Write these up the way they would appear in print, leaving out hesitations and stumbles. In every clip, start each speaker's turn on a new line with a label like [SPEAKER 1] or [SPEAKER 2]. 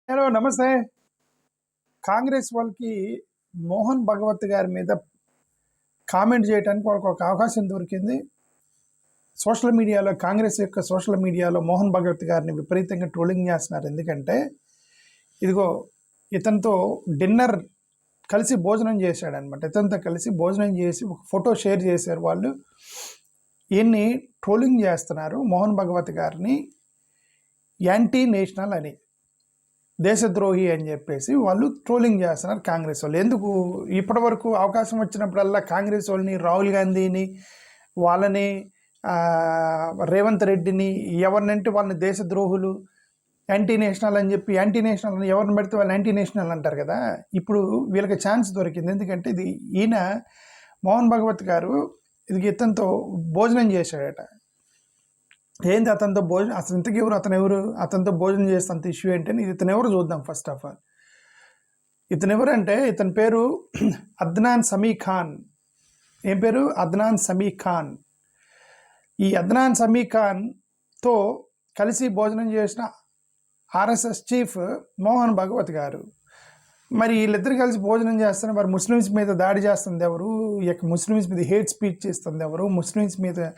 [SPEAKER 1] Hello నమస్తే. కాంగ్రెస్ వాళ్ళకి మోహన్ భగవత్ గారి మీద కామెంట్ చేయడానికి వాళ్ళకి ఒక అవకాశం దొరికింది. సోషల్ మీడియాలో కాంగ్రెస్ యొక్క సోషల్ మీడియాలో మోహన్ భగవత్ గారిని విపరీతంగా ట్రోలింగ్ చేస్తున్నారు. ఎందుకంటే ఇదిగో ఇతనితో డిన్నర్ కలిసి భోజనం చేశాడనమాట. ఇతనితో కలిసి భోజనం చేసి ఒక ఫోటో షేర్ చేశారు వాళ్ళు. ఈయన్ని ట్రోలింగ్ చేస్తున్నారు. మోహన్ భగవత్ గారిని యాంటీ నేషనల్ అని, దేశద్రోహి అని చెప్పేసి వాళ్ళు ట్రోలింగ్ చేస్తున్నారు కాంగ్రెస్ వాళ్ళు. ఎందుకు ఇప్పటి వరకు అవకాశం వచ్చినప్పుడల్లా కాంగ్రెస్ వాళ్ళని, రాహుల్ గాంధీని, వాళ్ళని, రేవంత్ రెడ్డిని, ఎవరినంటే వాళ్ళని దేశద్రోహులు, యాంటీ నేషనల్ అని చెప్పి, యాంటీ నేషనల్ ఎవరిని పెడితే వాళ్ళు యాంటీ నేషనల్ అంటారు కదా. ఇప్పుడు వీళ్ళకి ఛాన్స్ దొరికింది. ఎందుకంటే ఇది ఈయన మోహన్ భగవత్ గారు ఇది ఇతనితో భోజనం చేశాడట. ఏంది అతనితో భోజనం, అసలు ఇంతకీ ఎవరు అతనితో భోజనం చేసేంత ఇష్యూ ఏంటని ఇతను ఎవరు చూద్దాం. ఫస్ట్ ఆఫ్ ఆల్ ఇతను ఎవరంటే ఇతని పేరు అద్నాన్ సమీ ఖాన్. ఏం పేరు? అద్నాన్ సమీ ఖాన్. ఈ అద్నాన్ సమీ ఖాన్తో కలిసి భోజనం చేసిన ఆర్ఎస్ఎస్ చీఫ్ మోహన్ భగవత్ గారు. మరి వీళ్ళిద్దరు కలిసి భోజనం చేస్తున్న మరి ముస్లిమ్స్ మీద దాడి చేస్తుంది ఎవరు? ముస్లిమ్స్ మీద హేట్ స్పీచ్ చేస్తుంది ఎవరు? ముస్లిమ్స్ మీద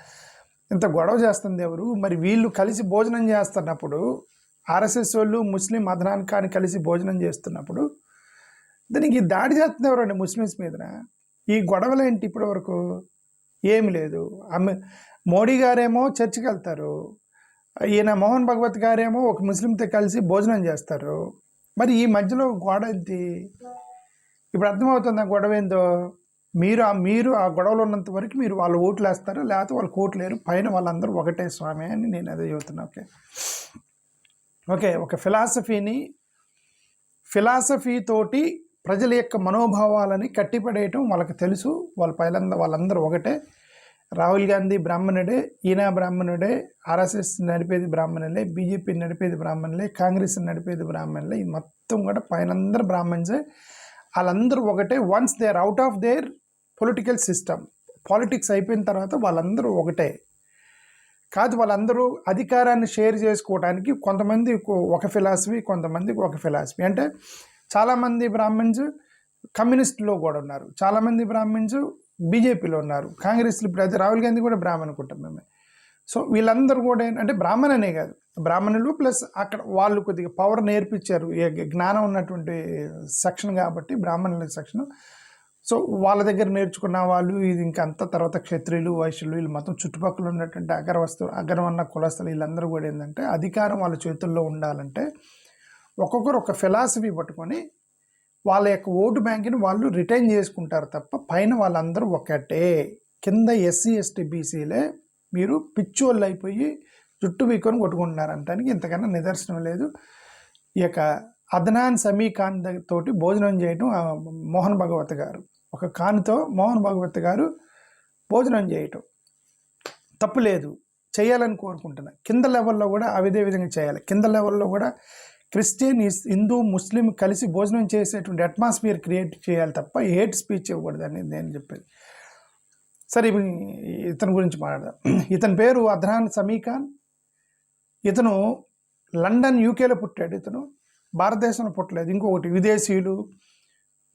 [SPEAKER 1] ఇంత గొడవ చేస్తుంది ఎవరు? మరి వీళ్ళు కలిసి భోజనం చేస్తున్నప్పుడు, ఆర్ఎస్ఎస్ వాళ్ళు ముస్లిం అద్నాన్ ఖాన్ కలిసి భోజనం చేస్తున్నప్పుడు దానికి దాడి చేస్తుంది ఎవరండి ముస్లిమ్స్ మీదన? ఈ గొడవలు ఏంటి ఇప్పటి వరకు? ఏమి లేదు. మోడీ గారేమో చర్చికి వెళ్తారు, ఈయన మోహన్ భగవత్ గారేమో ఒక ముస్లింతో కలిసి భోజనం చేస్తారు. మరి ఈ మధ్యలో గొడవ ఏంటి? ఇప్పుడు అర్థమవుతుంది ఆ గొడవ ఏందో. మీరు ఆ గొడవలు ఉన్నంత వరకు మీరు వాళ్ళు ఓట్లు వేస్తారు, లేకపోతే వాళ్ళు ఓట్లు లేరు. పైన వాళ్ళందరూ ఒకటే స్వామి అని నేను అదే చెబుతున్నా. ఓకే ఒక ఫిలాసఫీ తోటి ప్రజల యొక్క మనోభావాలని కట్టిపడేయటం వాళ్ళకి తెలుసు. వాళ్ళందరూ ఒకటే. రాహుల్ గాంధీ బ్రాహ్మణుడే, ఈయన బ్రాహ్మణుడే, ఆర్ఎస్ఎస్ నడిపేది బ్రాహ్మణులే, బీజేపీ నడిపేది బ్రాహ్మణులే, కాంగ్రెస్ నడిపేది బ్రాహ్మణులే. ఇది మొత్తం కూడా పైన అందరూ బ్రాహ్మణ్సే. వాళ్ళందరూ ఒకటే. Once they are out of their political system, politics అయిపోయిన తర్వాత వాళ్ళందరూ ఒకటే కాదు. వాళ్ళందరూ అధికారాన్ని షేర్ చేసుకోవడానికి కొంతమంది ఒక ఫిలాసఫీ, కొంతమందికి ఒక ఫిలాసఫీ. అంటే చాలామంది బ్రాహ్మణ్స్ కమ్యూనిస్టులో కూడా ఉన్నారు, చాలామంది బ్రాహ్మణ్స్ బీజేపీలో ఉన్నారు, కాంగ్రెస్లో. ఇప్పుడు అయితే రాహుల్ గాంధీ కూడా బ్రాహ్మణ్ అనుకుంటాం మేము. సో వీళ్ళందరూ కూడా అంటే బ్రాహ్మణనే కాదు, బ్రాహ్మణులు ప్లస్ అక్కడ వాళ్ళు కొద్దిగా పవర్ నేర్పించారు, జ్ఞానం ఉన్నటువంటి సెక్షన్ కాబట్టి బ్రాహ్మణుల సెక్షన్. సో వాళ్ళ దగ్గర నేర్చుకున్న వాళ్ళు ఇది ఇంకా అంత తర్వాత క్షత్రియులు, వైశ్యులు, వీళ్ళు మొత్తం చుట్టుపక్కల ఉన్నటువంటి అగ్రవర్ణ కులస్తులు వీళ్ళందరూ కూడా ఏంటంటే అధికారం వాళ్ళ చేతుల్లో ఉండాలంటే ఒక్కొక్కరు ఒక ఫిలాసఫీ పట్టుకొని వాళ్ళ యొక్క ఓటు బ్యాంక్ని వాళ్ళు రిటైన్ చేసుకుంటారు తప్ప పైన వాళ్ళందరూ ఒకటే. కింద ఎస్సీ ఎస్టీ బీసీలే మీరు పిచ్చోళ్ళు అయిపోయి జుట్టు వీకొని కొట్టుకుంటున్నారంటానికి ఇంతకన్నా నిదర్శనం లేదు. ఈ యొక్క అద్నాన్ సమీ ఖాన్ తోటి భోజనం చేయడం మోహన్ భగవత్ గారు, ఒక ఖాన్తో మోహన్ భగవత్ గారు భోజనం చేయటం తప్పు లేదు, చేయాలని కోరుకుంటున్నా. కింద లెవెల్లో కూడా అదే విధంగా చేయాలి. కింద లెవెల్లో కూడా క్రిస్టియన్, హిందూ, ముస్లిం కలిసి భోజనం చేసేటువంటి అట్మాస్ఫియర్ క్రియేట్ చేయాలి తప్ప హేట్ స్పీచ్ ఇవ్వకూడదు అని నేను చెప్పేది. సరే ఇతని గురించి మాట్లాడదాం. ఇతని పేరు అద్నాన్ సమీ ఖాన్. ఇతను లండన్, యూకేలో పుట్టాడు. ఇతను భారతదేశంలో పుట్టలేదు. ఇంకొకటి విదేశీయులు,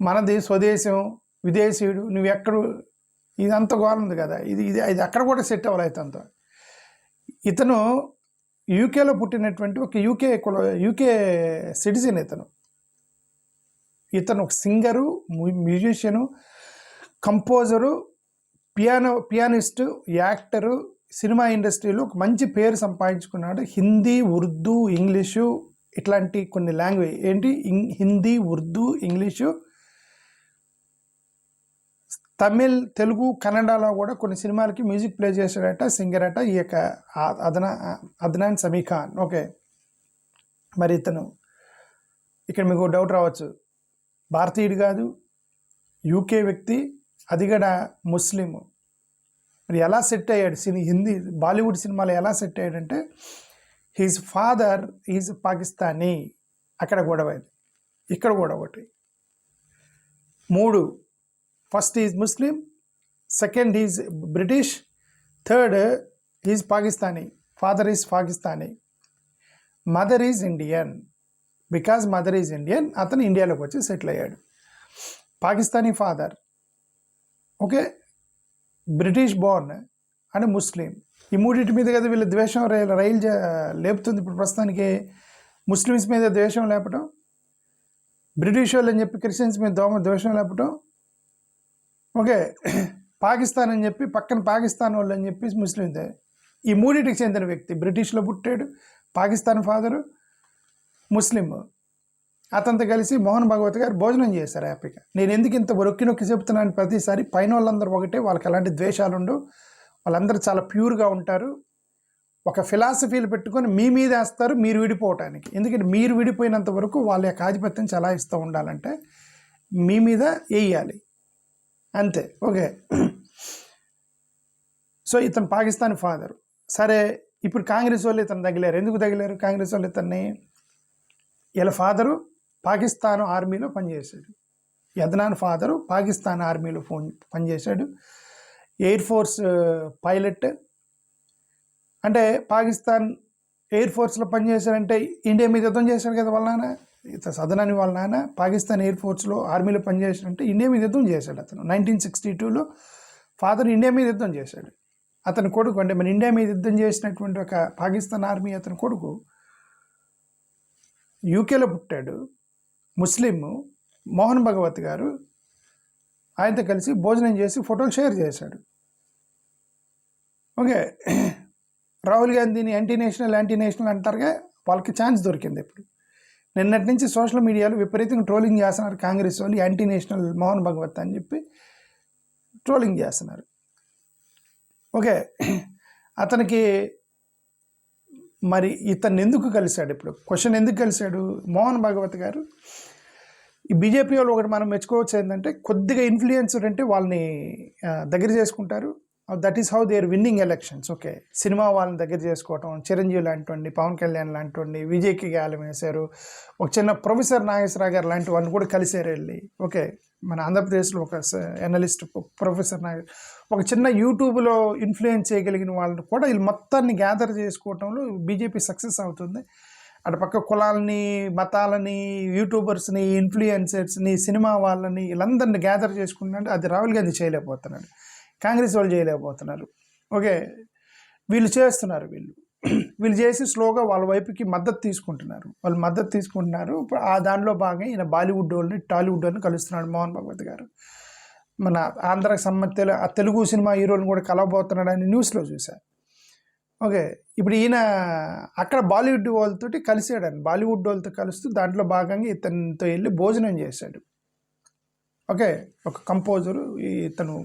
[SPEAKER 1] మనది స్వదేశం, విదేశీయుడు, నువ్వు ఎక్కడ, ఇదంతా గోల్ ఉంది కదా. ఇది అక్కడ కూడా సెట్ అవ్వాలి. ఇతను యూకేలో పుట్టినటువంటి ఒక యూకే సిటిజన్. ఇతను ఒక singer, musician, composer, పియానిస్టు, actor, cinema ఇండస్ట్రీలో ఒక మంచి పేరు సంపాదించుకున్నాడు. హిందీ, ఉర్దూ, ఇంగ్లీషు ఇట్లాంటి కొన్ని లాంగ్వేజ్ హిందీ, ఉర్దూ, ఇంగ్లీషు, తమిళ్, తెలుగు, కన్నడలో కూడా కొన్ని సినిమాలకి మ్యూజిక్ ప్లే చేశాడట, సింగర్ అట ఈ యొక్క అద్నాన్ సమీ ఖాన్. ఓకే మరి ఇతను ఇక్కడ మీకు డౌట్ రావచ్చు, భారతీయుడు కాదు, యూకే వ్యక్తి, అది కూడా ముస్లిము, మరి ఎలా సెట్ అయ్యాడు హిందీ బాలీవుడ్ సినిమాలో ఎలా సెట్ అయ్యాడంటే హీజ్ ఫాదర్ ఈజ్ పాకిస్తానీ. అక్కడ గొడవ, ఇక్కడ కూడా ఒకటి. 3 first is Muslim, second is British, third is Pakistani. Father is Pakistani, mother is Indian. Because mother is Indian, అతను ఇండియాలోకి వచ్చి సెటిల్ అయ్యాడు. Pakistani father, okay, British born and Muslim. ఈ మూడింటి మీద కదా వీళ్ళు ద్వేషం లేపుతుంది ఇప్పుడు ప్రస్తుతానికి. ముస్లిమ్స్ మీద ద్వేషం లేపటం, బ్రిటిష్ వాళ్ళు అని చెప్పి క్రిస్టియన్స్ మీద ద్వేషం లేపటం, ఓకే, పాకిస్తాన్ అని చెప్పి పక్కన పాకిస్తాన్ వాళ్ళు అని చెప్పి ముస్లిం. ఈ మూడింటికి చెందిన వ్యక్తి బ్రిటిష్లో పుట్టాడు, పాకిస్తాన్ ఫాదరు, ముస్లిం. అతనితో కలిసి మోహన్ భాగవత్ గారు భోజనం చేశారు హ్యాపీగా. నేను ఎందుకు ఇంత రొక్కి నొక్కి చెప్తున్నాను, ప్రతిసారి పైన వాళ్ళందరూ ఒకటే, వాళ్ళకి ఎలాంటి ద్వేషాలు ఉండవు, వాళ్ళందరూ చాలా ప్యూర్గా ఉంటారు. ఒక ఫిలాసఫీలు పెట్టుకొని మీ మీద వేస్తారు మీరు విడిపోవటానికి. ఎందుకంటే మీరు విడిపోయినంత వరకు వాళ్ళ యొక్క ఆధిపత్యం చలాయిస్తూ ఉండాలంటే మీ మీద వేయాలి అంతే. ఓకే, సో ఇతను పాకిస్తాన్ ఫాదర్. సరే, ఇప్పుడు కాంగ్రెస్ వాళ్ళు ఇతను తగిలారు. ఎందుకు తగిలారు కాంగ్రెస్ వాళ్ళు ఇతన్ని? వీళ్ళ ఫాదరు పాకిస్తాన్ ఆర్మీలో పనిచేశాడు. యదనాన్ ఫాదరు పాకిస్తాన్ ఆర్మీలో పనిచేశాడు, ఎయిర్ ఫోర్స్ పైలట్. అంటే పాకిస్తాన్ ఎయిర్ ఫోర్స్లో పనిచేశాడంటే ఇండియా మీద యుద్ధం చేశాడు కదా వాళ్ళ నాన్న. సదనాని వాళ్ళ నాన్న పాకిస్తాన్ ఎయిర్ ఫోర్స్లో ఆర్మీలో పనిచేశాడంటే ఇండియా మీద యుద్ధం చేశాడు అతను. 1962లో ఫాదర్ ఇండియా మీద యుద్ధం చేశాడు. అతని కొడుకు, అంటే మన ఇండియా మీద యుద్ధం చేసినటువంటి ఒక పాకిస్తాన్ ఆర్మీ అతని కొడుకు యూకేలో పుట్టాడు, ముస్లిం, మోహన్ భగవత్ గారు. ఆయనతో కలిసి భోజనం చేసి ఫోటోలు షేర్ చేశాడు. ఓకే, రాహుల్ గాంధీని యాంటీ నేషనల్ అంటారుగా, వాళ్ళకి ఛాన్స్ దొరికింది. ఇప్పుడు నిన్నటి నుంచి సోషల్ మీడియాలో విపరీతంగా ట్రోలింగ్ చేస్తున్నారు కాంగ్రెస్ వాళ్ళు, యాంటీ నేషనల్ మోహన్ భగవత్ అని చెప్పి ట్రోలింగ్ చేస్తున్నారు. ఓకే, అతనికి మరి ఇతన్ని ఎందుకు కలిశాడు? ఇప్పుడు క్వశ్చన్, ఎందుకు కలిశాడు మోహన్ భగవత్ గారు? ఈ బీజేపీ వాళ్ళు ఒకటి మనం మెచ్చుకోవచ్చు ఏంటంటే, కొద్దిగా ఇన్ఫ్లుయెన్సర్ అంటే వాళ్ళని దగ్గర చేసుకుంటారు. That is how they are winning elections. Okay, cinema వాళ్ళని దగ్గర చేసుకోవటం, చిరంజీవి లాంటివండి, పవన్ కళ్యాణ్ లాంటివండి, విజయ్కి గాలం వేశారు. ఒక చిన్న ప్రొఫెసర్ నాగేశ్వరరావు గారు లాంటి వాళ్ళు కూడా కలిసారు వెళ్ళి. ఓకే, మన ఆంధ్రప్రదేశ్లో ఒక ఎనలిస్ట్ ప్రొఫెసర్ ఒక చిన్న యూట్యూబ్లో ఇన్ఫ్లుయెన్స్ చేయగలిగిన వాళ్ళని కూడా వీళ్ళు మొత్తాన్ని గ్యాదర్ చేసుకోవటంలో బీజేపీ సక్సెస్ అవుతుంది. అటు పక్క కులాలని, మతాలని, యూట్యూబర్స్ని, ఇన్ఫ్లుయెన్సర్స్ని, సినిమా వాళ్ళని, వీళ్ళందరినీ గ్యాదర్ చేసుకుంటే అది రాహుల్ గాంధీ చేయలేకపోతున్నాడు, కాంగ్రెస్ వాళ్ళు చేయలేకపోతున్నారు. ఓకే, వీళ్ళు చేస్తున్నారు. వీళ్ళు చేసి స్లోగా వాళ్ళ వైపుకి మద్దతు తీసుకుంటున్నారు. ఆ దానిలో భాగంగా ఈయన బాలీవుడ్ వాళ్ళని, టాలీవుడ్ వాళ్ళని కలుస్తున్నాడు మోహన్ భగవత్ గారు. మన ఆంధ్రాకి సంబంధించిన ఆ తెలుగు సినిమా హీరోని కూడా కలవబోతున్నాడు అని న్యూస్లో చూశారు. ఓకే, ఇప్పుడు ఈయన అక్కడ బాలీవుడ్ వాళ్ళతోటి కలిసాడని, బాలీవుడ్ వాళ్ళతో కలుస్తూ దాంట్లో భాగంగా ఇతనితో వెళ్ళి భోజనం చేశాడు. ఓకే, ఒక కంపోజరు ఇతను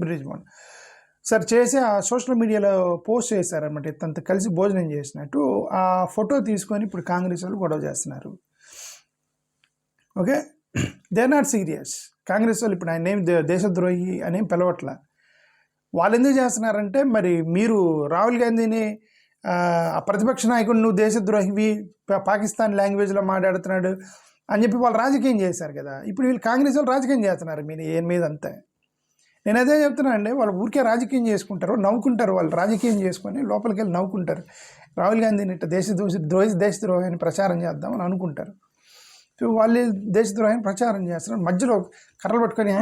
[SPEAKER 1] బ్రిటిష్ బోర్న్ సార్ చేసి ఆ సోషల్ మీడియాలో పోస్ట్ చేశారనమాట, ఇతనితో కలిసి భోజనం చేసినట్టు. ఆ ఫోటో తీసుకొని ఇప్పుడు కాంగ్రెస్ వాళ్ళు గొడవ చేస్తున్నారు. Okay, they are not serious. Congress వాళ్ళు ఇప్పుడు ఆయన ఏం దేశద్రోహి అనేం పిలవట్ల. వాళ్ళు ఎందుకు చేస్తున్నారంటే, మరి మీరు రాహుల్ గాంధీని ప్రతిపక్ష నాయకుడు నువ్వు దేశద్రోహివి, పాకిస్తాన్ లాంగ్వేజ్లో మాట్లాడుతున్నాడు అని చెప్పి వాళ్ళు రాజకీయం చేశారు కదా. ఇప్పుడు వీళ్ళు కాంగ్రెస్ వాళ్ళు రాజకీయం చేస్తున్నారు మీద అంతా. నేను అదే చెప్తున్నా అండి, వాళ్ళు ఊరికే రాజకీయం చేసుకుంటారు, నవ్వుకుంటారు. వాళ్ళు రాజకీయం చేసుకొని లోపలికి వెళ్ళి నవ్వుకుంటారు. రాహుల్ గాంధీని ఇట్లా దేశద్రోహాన్ని ప్రచారం చేద్దామని అనుకుంటారు. వాళ్ళు దేశద్రోహాన్ని ప్రచారం చేస్తారు. మధ్యలో కర్రలు పట్టుకొని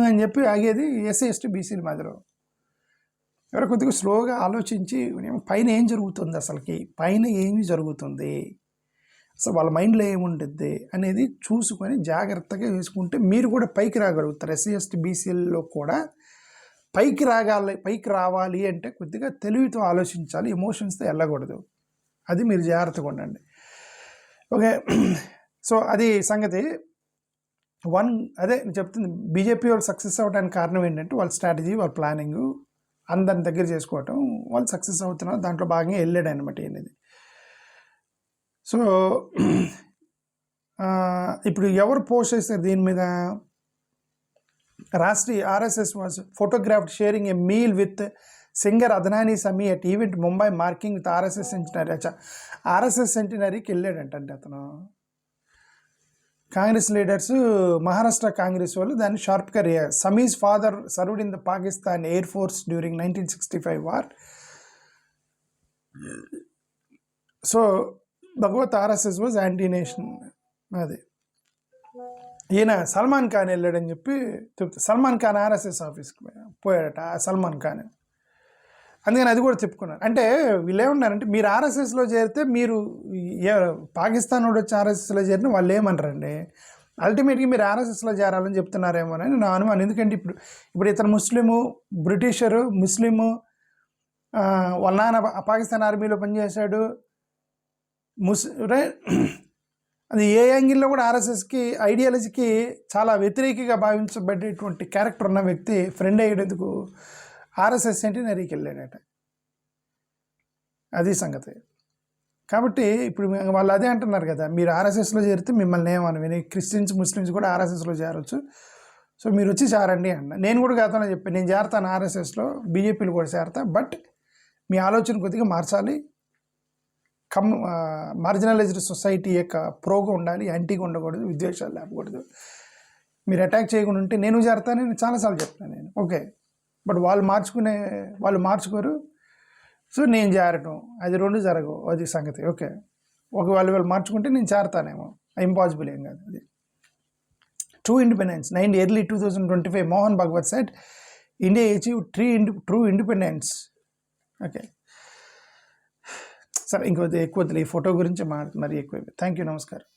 [SPEAKER 1] అని చెప్పి ఆగేది ఎస్సీ ఎస్టీ బీసీల మధ్యలో. ఎవరో కొద్దిగా స్లోగా ఆలోచించి పైన ఏం జరుగుతుంది, అసలుకి పైన ఏమి జరుగుతుంది, అసలు వాళ్ళ మైండ్లో ఏముంటుంది అనేది చూసుకొని జాగ్రత్తగా వేసుకుంటే మీరు కూడా పైకి రాగలుగుతారు. ఎస్సీ ఎస్టీ బీసీల్లో కూడా పైకి రావాలి అంటే కొద్దిగా తెలివితో ఆలోచించాలి, ఎమోషన్స్తో వెళ్ళకూడదు. అది మీరు జాగ్రత్తగా ఉండండి. ఓకే, సో అది సంగతి. అదే నేను చెప్తుంది, బీజేపీ వాళ్ళు సక్సెస్ అవ్వడానికి కారణం ఏంటంటే వాళ్ళ స్ట్రాటజీ, వాళ్ళ ప్లానింగ్, అందరిని దగ్గర చేసుకోవటం. వాళ్ళు సక్సెస్ అవుతున్నారు, దాంట్లో భాగంగా వెళ్ళాడు అనమాట అనేది. సో ఇప్పుడు ఎవరు పోస్ట్ చేస్తారు దీని మీద? Rashtriya RSS was photographed sharing a meal with singer Adnan Sami at event Mumbai marking with RSS centenary. RSS సెంటినరీకి వెళ్ళాడంటే అతను. కాంగ్రెస్ లీడర్స్, మహారాష్ట్ర కాంగ్రెస్ వాళ్ళు దాన్ని షార్ప్గా Sami's father served in the Pakistan air force during 1965 war. So Bhagwat RSS was anti nation. అది ఈయన సల్మాన్ ఖాన్ వెళ్ళాడని చెప్పి చెప్తా. సల్మాన్ ఖాన్ ఆర్ఎస్ఎస్ ఆఫీస్కి పోయాడట సల్మాన్ ఖాన్. అందుకని అది కూడా చెప్పుకున్నారు. అంటే వీళ్ళు ఏమన్నారంటే మీరు ఆర్ఎస్ఎస్లో చేరితే మీరు పాకిస్తాన్ వాడు వచ్చి ఆర్ఎస్ఎస్లో చేరిన వాళ్ళు ఏమన్నారండి, అల్టిమేట్గా మీరు ఆర్ఎస్ఎస్లో చేరాలని చెప్తున్నారేమోనని నా అనుమానం. ఎందుకంటే ఇప్పుడు ఇతను ముస్లిము, బ్రిటిషరు, ముస్లిము, వాళ్ళ నాన్న పాకిస్తాన్ ఆర్మీలో పనిచేశాడు, అది ఏ యాంగిల్లో కూడా ఆర్ఎస్ఎస్కి ఐడియాలజీకి చాలా వ్యతిరేకంగా భావించబడేటువంటి క్యారెక్టర్ ఉన్న వ్యక్తి ఫ్రెండ్ అయ్యేందుకు ఆర్ఎస్ఎస్ సెంటినరీకి వెళ్ళాడట. అది సంగతి. కాబట్టి ఇప్పుడు వాళ్ళు అదే అంటున్నారు కదా, మీరు ఆర్ఎస్ఎస్లో చేరితే మిమ్మల్ని ఏమని క్రిస్టియన్స్, ముస్లిమ్స్ కూడా ఆర్ఎస్ఎస్లో చేరవచ్చు, సో మీరు వచ్చి చేరండి అన్న. నేను కూడా గతంలో చెప్పాను, నేను చేరతాను ఆర్ఎస్ఎస్లో, బీజేపీలో కూడా చేరతా, బట్ మీ ఆలోచన కొద్దిగా మార్చాలి, మార్జినలైజ్డ్ సొసైటీ యొక్క ప్రోగా ఉండాలి, యాంటీగా ఉండకూడదు, విద్వేషాలు లేకూడదు, మీరు అటాక్ చేయకుండా ఉంటే నేను చేరతాను. నేను చాలాసార్లు చెప్తాను నేను, ఓకే, బట్ వాళ్ళు మార్చుకోరు, సో నేను చేరటం అది రెండు జరగవు, అది సంగతి. ఓకే, ఒకవేళ వాళ్ళు మార్చుకుంటే నేను చేరతానేమో, ఇంపాసిబుల్ ఏం కాదు. అది true independence. early 2025 Mohan Bhagwat said India achieve true independence. Okay, సరే ఇంకొద్ది ఎక్కువ ఈ ఫోటో గురించి మరి ఎక్కువ. థ్యాంక్ యూ, నమస్కారం.